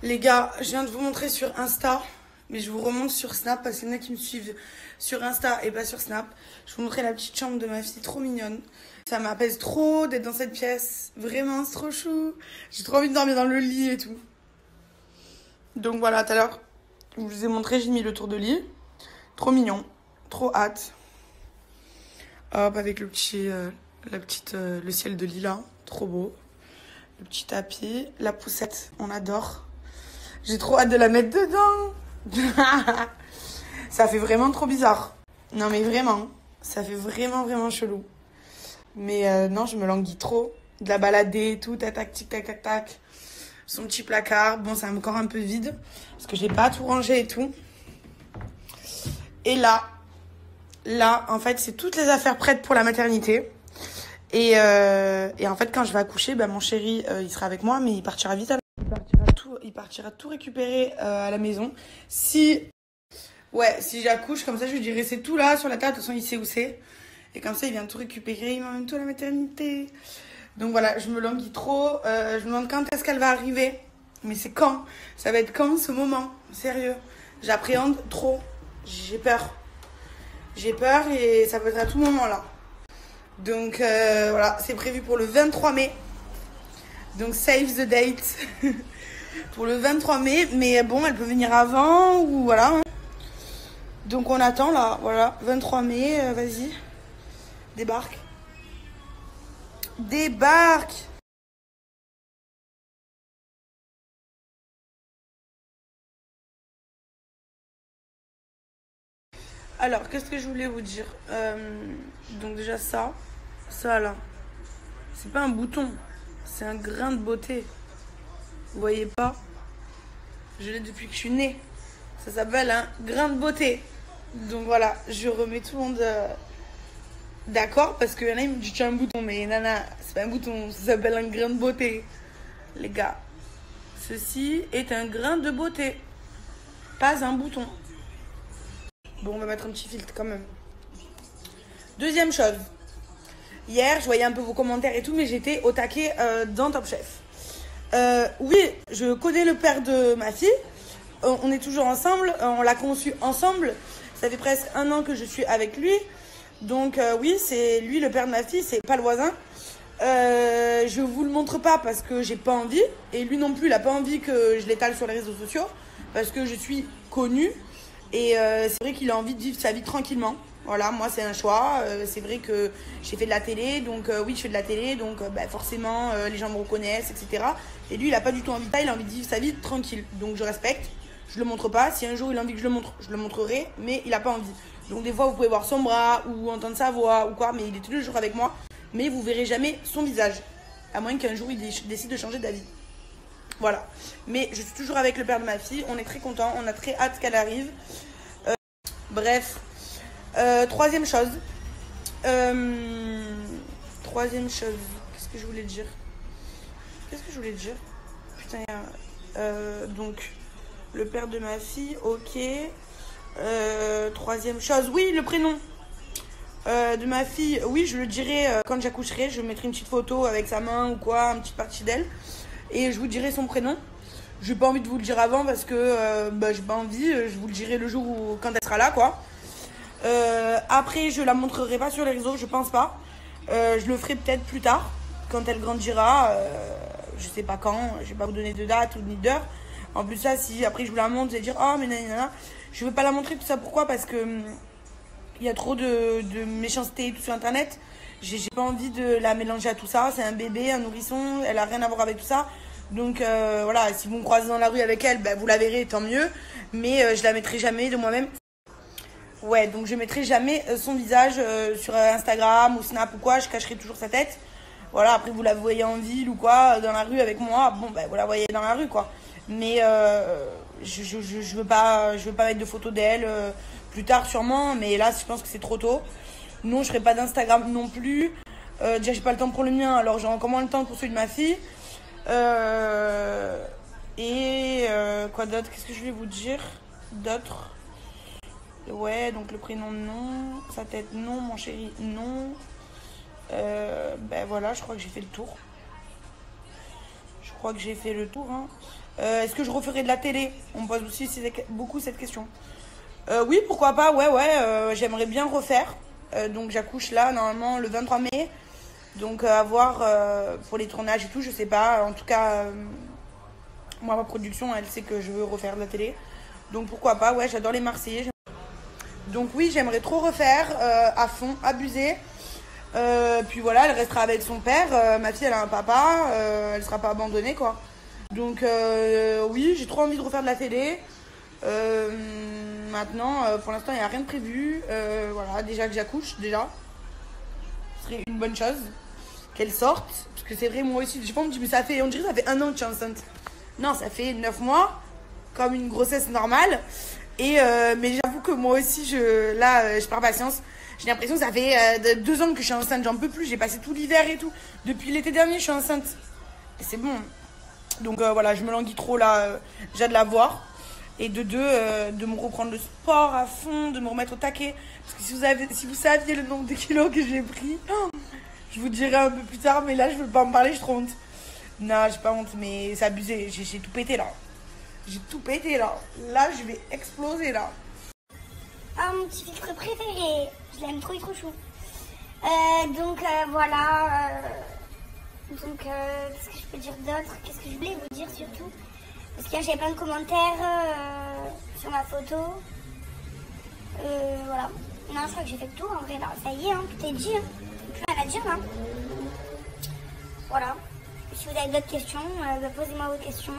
Les gars, je viens de vous montrer sur Insta, mais je vous remonte sur Snap parce qu'il y en a qui me suivent sur Insta et pas sur Snap. Je vous montrais la petite chambre de ma fille, trop mignonne. Ça m'apaise trop d'être dans cette pièce. Vraiment, c'est trop chou. J'ai trop envie de dormir dans le lit et tout. Donc voilà, tout à l'heure, je vous ai montré, j'ai mis le tour de lit. Trop mignon, trop hâte. Hop, avec le petit, le ciel de lilas, trop beau. Le petit tapis, la poussette, on adore. J'ai trop hâte de la mettre dedans. Ça fait vraiment trop bizarre. Non mais vraiment, ça fait vraiment chelou. Mais non, je me languis trop. De la balader et tout, tac tac tac tac tac. Son petit placard, bon c'est encore un peu vide. Parce que j'ai pas tout rangé et tout. Et là, en fait, c'est toutes les affaires prêtes pour la maternité. Et en fait, quand je vais accoucher, mon chéri, il sera avec moi, mais il partira vite. Il partira tout récupérer à la maison. Si j'accouche, comme ça, je lui dirai c'est tout là sur la table. De toute façon, il sait où c'est. Et comme ça, il vient tout récupérer. Il m'emmène tout à la maternité. Donc voilà, je me languis trop. Je me demande quand est-ce qu'elle va arriver. Mais c'est quand? Ça va être quand ce moment? Sérieux. J'appréhende trop. J'ai peur. J'ai peur et ça peut être à tout moment là. Donc voilà, c'est prévu pour le 23 mai. Donc save the date. Pour le 23 mai. Mais bon, elle peut venir avant ou voilà. Donc on attend là, voilà. 23 mai, vas-y. Débarque. Débarque. Alors, qu'est-ce que je voulais vous dire donc déjà ça là, c'est pas un bouton, c'est un grain de beauté. Vous voyez pas? Je l'ai depuis que je suis née. Ça s'appelle un grain de beauté. Donc voilà, je remets tout le monde d'accord parce qu'il y en a qui me disent tu as un bouton, mais nana, c'est pas un bouton, ça s'appelle un grain de beauté. Les gars, ceci est un grain de beauté, pas un bouton. Bon, on va mettre un petit filtre quand même. Deuxième chose. Hier, je voyais un peu vos commentaires et tout, mais j'étais au taquet dans Top Chef. Oui, je connais le père de ma fille. On est toujours ensemble. On l'a conçu ensemble. Ça fait presque 1 an que je suis avec lui. Donc oui, c'est lui le père de ma fille, c'est pas le voisin. Je vous le montre pas parce que j'ai pas envie. Et lui non plus, il a pas envie que je l'étale sur les réseaux sociaux. Parce que je suis connue. Et c'est vrai qu'il a envie de vivre sa vie tranquillement. Voilà, moi c'est un choix. C'est vrai que j'ai fait de la télé, donc oui, je fais de la télé, donc forcément les gens me reconnaissent, etc. Et lui, il a pas du tout envie de ça, il a envie de vivre sa vie tranquille. Donc je respecte, je le montre pas. Si un jour il a envie que je le montre, je le montrerai, mais il a pas envie. Donc des fois, vous pouvez voir son bras ou entendre sa voix ou quoi, mais il est tous les jours avec moi. Mais vous verrez jamais son visage, à moins qu'un jour il décide de changer d'avis. Voilà. Mais je suis toujours avec le père de ma fille. On est très contents. On a très hâte qu'elle arrive. Bref. Troisième chose. Troisième chose. Qu'est-ce que je voulais dire? Putain, donc, le père de ma fille. Ok. Troisième chose. Oui, le prénom de ma fille. Oui, je le dirai quand j'accoucherai. Je mettrai une petite photo avec sa main ou quoi. Une petite partie d'elle. Et je vous dirai son prénom. J'ai pas envie de vous le dire avant parce que j'ai pas envie. Je vous le dirai le jour où quand elle sera là, quoi. Après, je la montrerai pas sur les réseaux, je pense pas. Je le ferai peut-être plus tard, quand elle grandira. Je sais pas quand. Je vais pas vous donner de date ou ni d'heure. En plus ça, si après je vous la montre, vous allez dire oh mais nanana. Je veux pas la montrer tout ça. Pourquoi? Parce que il y a trop de méchanceté et tout sur internet. J'ai pas envie de la mélanger à tout ça. C'est un bébé, un nourrisson. Elle a rien à voir avec tout ça. Donc voilà, si vous me croisez dans la rue avec elle, vous la verrez, tant mieux. Mais je la mettrai jamais de moi-même. Ouais, donc je mettrai jamais son visage sur Instagram ou Snap ou quoi. Je cacherai toujours sa tête. Voilà, après vous la voyez en ville ou quoi, dans la rue avec moi. Bon, vous la voyez dans la rue quoi. Mais je veux pas mettre de photos d'elle. Plus tard sûrement, mais là je pense que c'est trop tôt. Non, je ferai pas d'Instagram non plus. Déjà j'ai pas le temps pour le mien, alors j'ai encore moins le temps pour celui de ma fille. Quoi d'autre? Qu'est-ce que je vais vous dire d'autre? Ouais, donc le prénom non, sa tête non, mon chéri non. Voilà, je crois que j'ai fait le tour. Hein. Est-ce que je referai de la télé? On me pose aussi beaucoup cette question. Oui, pourquoi pas, ouais, j'aimerais bien refaire. Donc j'accouche là, normalement, le 23 mai. Donc à voir pour les tournages et tout, je sais pas. En tout cas, moi, ma production, elle sait que je veux refaire de la télé. Donc pourquoi pas, ouais, j'adore les Marseillais. Donc oui, j'aimerais trop refaire à fond, abuser. Puis voilà, elle restera avec son père. Ma fille, elle a un papa. Elle sera pas abandonnée, quoi. Donc oui, j'ai trop envie de refaire de la télé. Maintenant, pour l'instant, il n'y a rien de prévu. Voilà, déjà que j'accouche, déjà. Ce serait une bonne chose qu'elle sorte. Parce que c'est vrai, moi aussi, je pense que ça fait, on dirait que ça fait 1 an que je suis enceinte. Non, ça fait 9 mois, comme une grossesse normale. Et mais j'avoue que moi aussi, je perds patience. J'ai l'impression que ça fait 2 ans que je suis enceinte, j'en peux plus. J'ai passé tout l'hiver et tout. Depuis l'été dernier, je suis enceinte. Et c'est bon. Donc voilà, je me languis trop là, déjà de la voir. Et de me reprendre le sport à fond, de me remettre au taquet. Parce que si vous saviez le nombre de kilos que j'ai pris, je vous dirai un peu plus tard, mais là je veux pas en parler, j'ai trop honte. Non, j'ai pas honte, mais c'est abusé, j'ai tout pété là. J'ai tout pété là. Là, je vais exploser là. Ah, mon petit filtre préféré. Je l'aime trop, il est trop chou. Donc voilà. Donc qu'est-ce que je peux dire d'autre? Qu'est-ce que je voulais vous dire surtout? Parce que j'ai plein de commentaires sur ma photo. Voilà. Non, je crois que j'ai fait le tour en vrai là. Ça y est, hein, tout est dit. Hein. Plus rien à dire là. Voilà. Si vous avez d'autres questions, posez-moi vos questions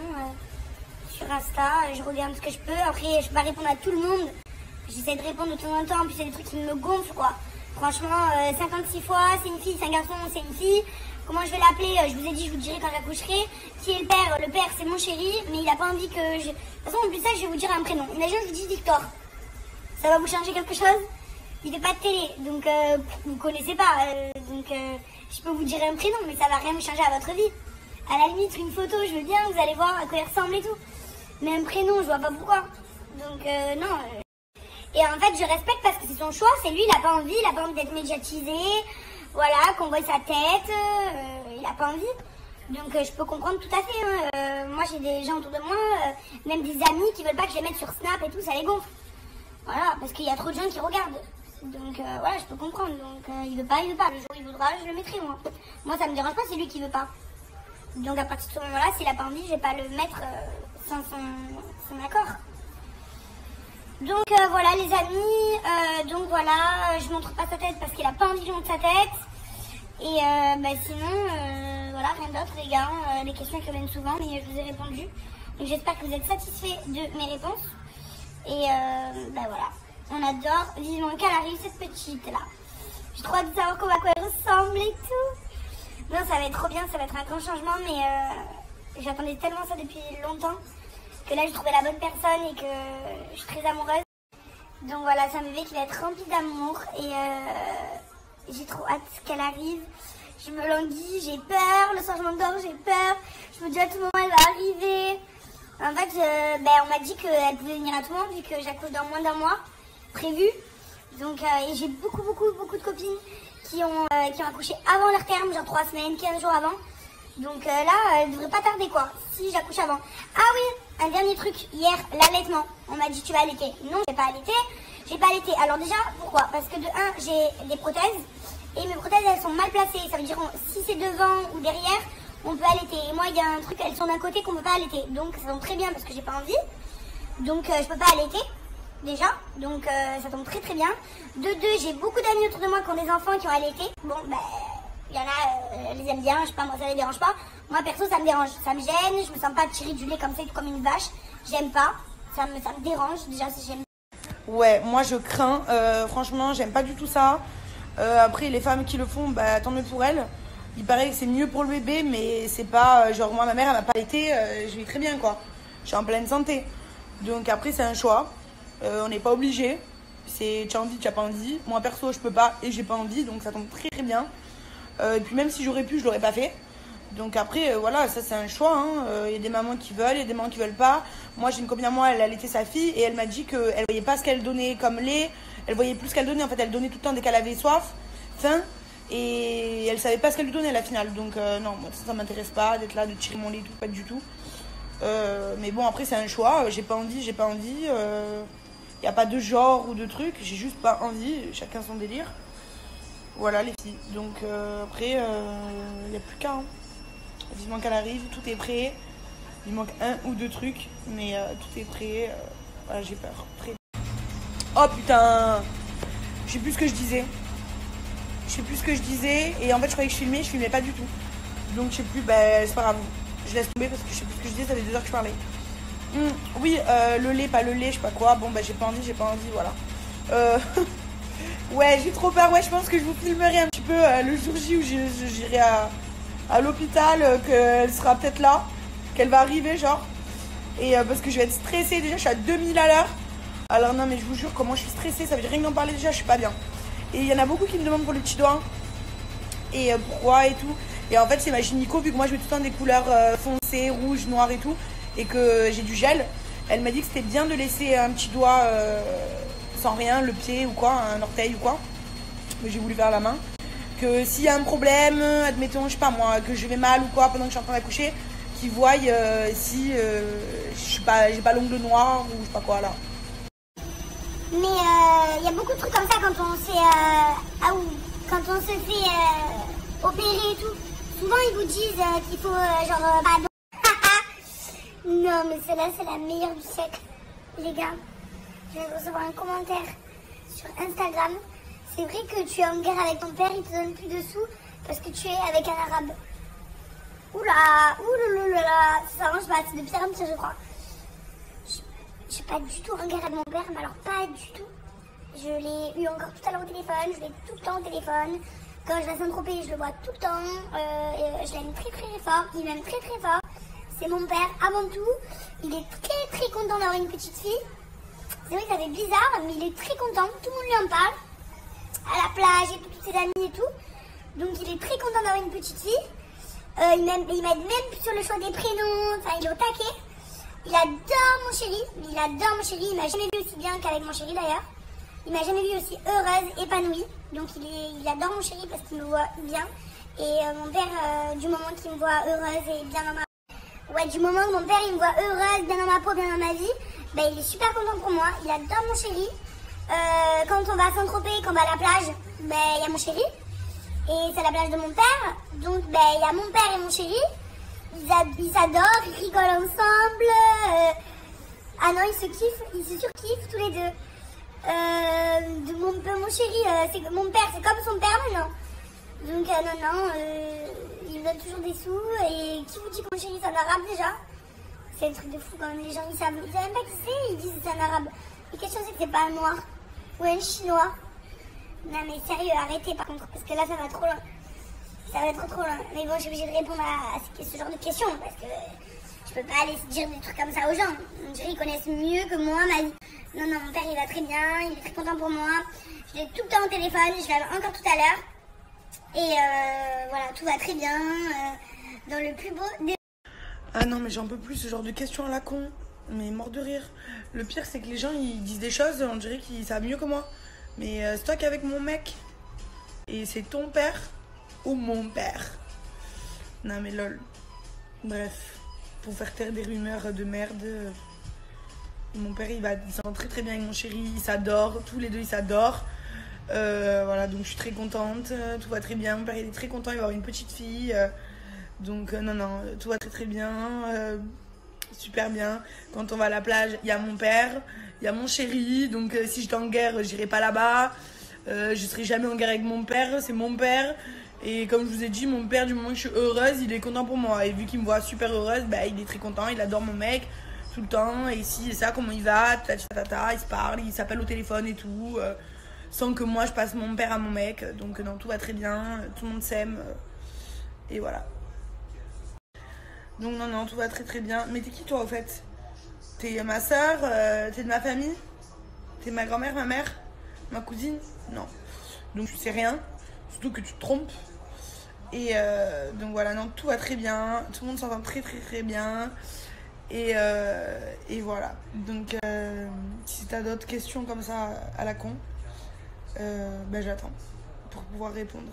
sur Insta. Je regarde ce que je peux. Après, je peux pas répondre à tout le monde. J'essaie de répondre de temps en temps. Puis c'est des trucs qui me gonflent quoi. Franchement, 56 fois, c'est une fille, c'est un garçon, c'est une fille. Comment je vais l'appeler? Je vous ai dit, je vous le dirai quand j'accoucherai. Qui est le père? Le père, c'est mon chéri, mais il a pas envie que je... De toute façon, en plus de ça, je vais vous dire un prénom. Imaginez, je vous dis Victor. Ça va vous changer quelque chose? Il fait pas de télé, donc vous connaissez pas. Je peux vous dire un prénom, mais ça va rien changer à votre vie. À la limite, une photo, je veux bien, vous allez voir à quoi il ressemble et tout. Mais un prénom, je vois pas pourquoi. Donc non. Et en fait, je respecte parce que c'est son choix. C'est lui, il a pas envie d'être médiatisé. Voilà, qu'on voit sa tête, il a pas envie. Donc je peux comprendre tout à fait. Hein. Moi j'ai des gens autour de moi, même des amis qui veulent pas que je les mette sur Snap et tout, ça les gonfle. Voilà, parce qu'il y a trop de gens qui regardent. Donc voilà, je peux comprendre. Donc il veut pas. Le jour où il voudra, je le mettrai moi. Moi ça me dérange pas, c'est lui qui veut pas. Donc à partir de ce moment-là, s'il a pas envie, je vais pas le mettre sans son accord. Donc voilà les amis, donc voilà, je montre pas sa tête parce qu'il a pas envie que je montre sa tête. Et sinon, voilà, rien d'autre les gars, les questions qui reviennent souvent, mais je vous ai répondu. Donc j'espère que vous êtes satisfaits de mes réponses. Et voilà, on adore vivement qu'elle arrive cette petite là. J'ai trop hâte de savoir à quoi elle ressemble et tout. Non, ça va être trop bien, ça va être un grand changement, mais j'attendais tellement ça depuis longtemps. Que là j'ai trouvé la bonne personne et que je suis très amoureuse. Donc voilà, c'est un bébé qui va être rempli d'amour et j'ai trop hâte qu'elle arrive. Je me languis, j'ai peur, le soir je m'endors, j'ai peur. Je me dis à tout moment elle va arriver. En fait, on m'a dit qu'elle pouvait venir à tout moment vu que j'accouche dans moins d'1 mois prévu. Donc et j'ai beaucoup de copines qui ont accouché avant leur terme, genre 3 semaines, 15 jours avant. Donc là, elle devrait pas tarder quoi, si j'accouche avant. Ah oui, un dernier truc, hier, l'allaitement. On m'a dit tu vas allaiter. Non, j'ai pas allaité. J'ai pas allaité. Alors déjà, pourquoi? Parce que de 1, j'ai des prothèses. Et mes prothèses, elles sont mal placées. Ça veut dire si c'est devant ou derrière, on peut allaiter. Et moi, il y a un truc, elles sont d'un côté qu'on peut pas allaiter. Donc ça tombe très bien parce que j'ai pas envie. Donc je peux pas allaiter, déjà. Donc ça tombe très bien. De 2, j'ai beaucoup d'amis autour de moi qui ont des enfants qui ont allaité. Bon, il y en a, elles les aiment bien, je sais pas, moi ça les dérange pas. Moi perso ça me dérange, ça me gêne, je me sens pas tirer du lait comme ça, comme une vache. J'aime pas, ça me dérange déjà si j'aime. Ouais, moi je crains, franchement j'aime pas du tout ça. Après les femmes qui le font, tant mieux pour elles. Il paraît que c'est mieux pour le bébé, mais c'est pas, genre moi ma mère elle m'a pas allaité, je vis très bien quoi. Je suis en pleine santé. Donc après c'est un choix, on n'est pas obligé. C'est tu as envie, tu as pas envie. Moi perso je peux pas et j'ai pas envie, donc ça tombe très bien. Et puis même si j'aurais pu, je l'aurais pas fait. Donc après, voilà, ça c'est un choix. Il y a des mamans qui veulent, il y a des mamans qui veulent pas. Moi j'ai une copine à moi, elle allaitait sa fille et elle m'a dit qu'elle voyait pas ce qu'elle donnait comme lait. Elle voyait plus ce qu'elle donnait. En fait, elle donnait tout le temps dès qu'elle avait soif, faim. Et elle savait pas ce qu'elle lui donnait à la finale. Donc non, moi ça m'intéresse pas d'être là, de tirer mon lait, tout, pas du tout. Mais bon, après, c'est un choix. J'ai pas envie, j'ai pas envie. Y a pas de genre ou de truc. J'ai juste pas envie. Chacun son délire. Voilà, les filles. Donc, après, y a plus qu'à. Hein. Vivement qu'elle arrive. Tout est prêt. Il manque un ou deux trucs. Mais tout est prêt. Voilà, j'ai peur. Prêt. Oh putain! Je sais plus ce que je disais. Et en fait, je croyais que je filmais pas du tout. Donc, je sais plus, c'est pas grave. Je laisse tomber parce que je sais plus ce que je disais, ça fait 2 heures que je parlais. Oui, le lait, pas le lait, je sais pas quoi. Bon, j'ai pas envie, voilà. Ouais, j'ai trop peur. Ouais, je pense que je vous filmerai un petit peu le jour J où j'irai à l'hôpital, qu'elle sera peut-être là, qu'elle va arriver, genre. Et parce que je vais être stressée, déjà, je suis à 2000 à l'heure. Alors, non, mais je vous jure, comment je suis stressée, ça veut dire rien d'en parler déjà, je suis pas bien. Et il y en a beaucoup qui me demandent pour le petit doigt. Et pourquoi et tout. Et en fait, c'est ma gynéco, vu que moi je mets tout le temps des couleurs foncées, rouges, noires et tout, et que j'ai du gel. Elle m'a dit que c'était bien de laisser un petit doigt sans rien, le pied ou quoi, un orteil ou quoi. Mais j'ai voulu faire la main. Que s'il y a un problème, admettons, je sais pas moi, que je vais mal ou quoi pendant que je suis en train d'accoucher, qu'ils voient si j'ai pas l'ongle noir ou je sais pas quoi là. Mais il y a beaucoup de trucs comme ça quand on se fait opérer et tout. Souvent ils vous disent qu'il faut pardon. Non mais celle-là c'est la meilleure du siècle. Les gars, je viens de recevoir un commentaire sur Instagram. C'est vrai que tu es en guerre avec ton père, il te donne plus de sous parce que tu es avec un arabe. Oula, ça s'arrange pas, c'est de pire en pire je crois. Je suis pas du tout en guerre avec mon père, mais alors pas du tout. Je l'ai eu encore tout à l'heure au téléphone, je l'ai tout le temps au téléphone. Quand je vais à Saint-Tropez, je le vois tout le temps. Je l'aime très fort, il m'aime très fort. C'est mon père avant tout. Il est très content d'avoir une petite fille. C'est vrai que ça fait bizarre, mais il est très content. Tout le monde lui en parle. À la plage et toutes ses amies et tout. Donc il est très content d'avoir une petite fille. Il m'aide même sur le choix des prénoms. Enfin, il est au taquet. Il adore mon chéri. Il m'a jamais vu aussi bien qu'avec mon chéri d'ailleurs. Il m'a jamais vu aussi heureuse, épanouie. Donc il adore mon chéri parce qu'il me voit bien. Et mon père, du moment qu'il me voit heureuse et bien dans ma... Ouais, du moment que mon père il me voit heureuse, bien dans ma peau, bien dans ma vie, il est super content pour moi. Il adore mon chéri. Quand on va à Saint-Tropez, quand on va à la plage, il y a mon chéri. Et c'est la plage de mon père. Donc il y a mon père et mon chéri. Ils s'adorent, ils rigolent ensemble. Ah non, ils se surkiffent tous les deux. Mon chéri, mon père, c'est comme son père maintenant. Donc il me donne toujours des sous. Et qui vous dit que mon chéri c'est un arabe déjà? C'est un truc de fou quand même, les gens ils savent même pas qui c'est, ils disent que c'est un arabe. Mais quelque chose c'est que c'est pas un noir ou un chinois. Non mais sérieux, arrêtez par contre, parce que là ça va trop loin. Ça va être trop loin. Mais bon, je suis obligée de répondre à ce genre de questions, parce que je peux pas aller dire des trucs comme ça aux gens. On dirait qu'ils connaissent mieux que moi ma vie. Non, mon père il va très bien, il est très content pour moi. Je l'ai tout le temps au téléphone, je l'avais encore tout à l'heure. Et voilà, tout va très bien. Dans le plus beau des... Ah non, mais j'en peux plus ce genre de questions à la con. Mais mort de rire. Le pire, c'est que les gens ils disent des choses, on dirait qu'ils savent mieux que moi. Mais c'est toi qui es avec mon mec. Et c'est ton père ou mon père. Non mais lol. Bref. Pour faire taire des rumeurs de merde. Mon père il s'entend très bien avec mon chéri. Ils s'adorent. Tous les deux ils s'adorent. Voilà, donc je suis très contente. Tout va très bien. Mon père il est très content. Il va avoir une petite fille. Donc non, tout va très bien. Super bien. Quand on va à la plage, il y a mon père. Il y a mon chéri. Donc si j'étais en guerre, j'irai pas là-bas. Je serai jamais en guerre avec mon père. C'est mon père. Et comme je vous ai dit, mon père, du moment que je suis heureuse, il est content pour moi. Et vu qu'il me voit super heureuse, il est très content. Il adore mon mec tout le temps. Et si et ça, comment il va, il se parle, il s'appelle au téléphone et tout. Sans que moi, je passe mon père à mon mec. Donc non, tout va très bien. Tout le monde s'aime. Et voilà. Donc non, tout va très bien. Mais t'es qui toi, au fait? T'es ma soeur? T'es de ma famille? T'es ma grand-mère, ma mère? Ma cousine? Non. Donc tu sais rien. Surtout que tu te trompes. Et donc voilà, non, tout va très bien. Tout le monde s'entend très bien. Et voilà. Donc si t'as d'autres questions comme ça à la con, j'attends pour pouvoir répondre.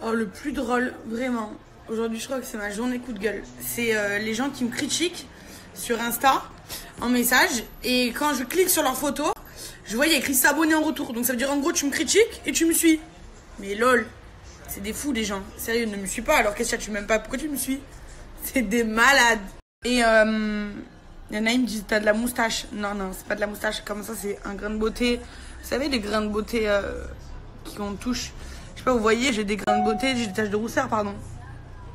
Oh, le plus drôle, vraiment. Aujourd'hui, je crois que c'est ma journée coup de gueule. C'est les gens qui me critiquent sur Insta en message. Et quand je clique sur leur photo, je vois il y a écrit s'abonner en retour. Donc ça veut dire en gros tu me critiques et tu me suis. Mais lol, c'est des fous les gens. Sérieux, ne me suis pas. Alors qu'est-ce que tu m'aimes pas? Pourquoi tu me suis? C'est des malades. Et y en a, ils me disent t'as de la moustache. Non, non, c'est pas de la moustache. Comme ça, c'est un grain de beauté. Vous savez, les grains de beauté qu'on touche. Je sais pas, vous voyez, j'ai des grains de beauté, j'ai des taches de rousseur, pardon.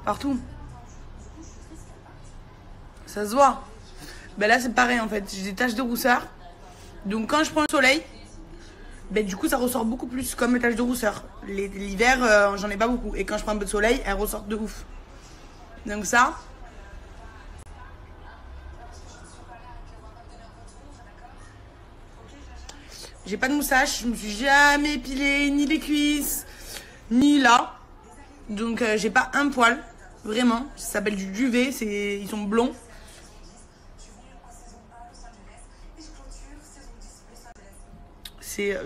Partout. Ça se voit. Ben là, c'est pareil en fait. J'ai des taches de rousseur. Donc quand je prends le soleil, ben du coup, ça ressort beaucoup plus comme mes taches de rousseur. L'hiver, j'en ai pas beaucoup. Et quand je prends un peu de soleil, elles ressortent de ouf. Donc ça. J'ai pas de moustache. Je me suis jamais épilé ni les cuisses, ni là. Donc j'ai pas un poil. Vraiment. Ça s'appelle du duvet. Ils sont blonds. C'est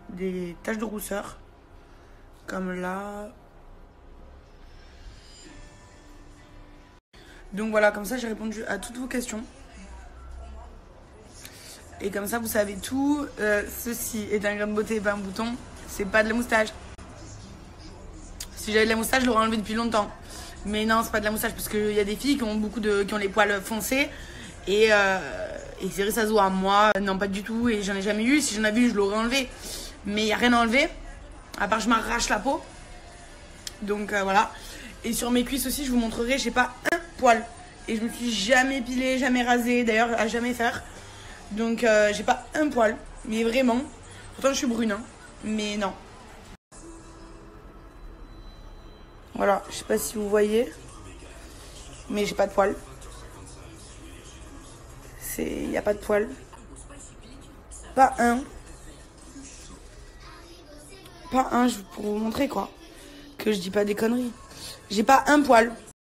des taches de rousseur. Comme là. Donc voilà, comme ça j'ai répondu à toutes vos questions. Et comme ça vous savez tout. Ceci est un grain de beauté et pas un bouton. C'est pas de la moustache. Si j'avais de la moustache, je l'aurais enlevé depuis longtemps. Mais non, c'est pas de la moustache parce qu'il y a des filles qui ont qui ont les poils foncés. Et c'est vrai, ça se voit. Moi, non, pas du tout. Et j'en ai jamais eu. Si j'en avais eu, je l'aurais enlevé. Mais il n'y a rien à enlever. À part, je m'arrache la peau. Donc voilà. Et sur mes cuisses aussi, je vous montrerai, j'ai pas un poil. Et je me suis jamais épilée, jamais rasée. D'ailleurs, à jamais faire. Donc j'ai pas un poil. Mais vraiment. Pourtant, je suis brune. Hein. Mais non. Voilà. Je sais pas si vous voyez. Mais j'ai pas de poil. Il n'y a pas de poil. Pas un. Pas un, pour vous montrer quoi. Que je dis pas des conneries. J'ai pas un poil.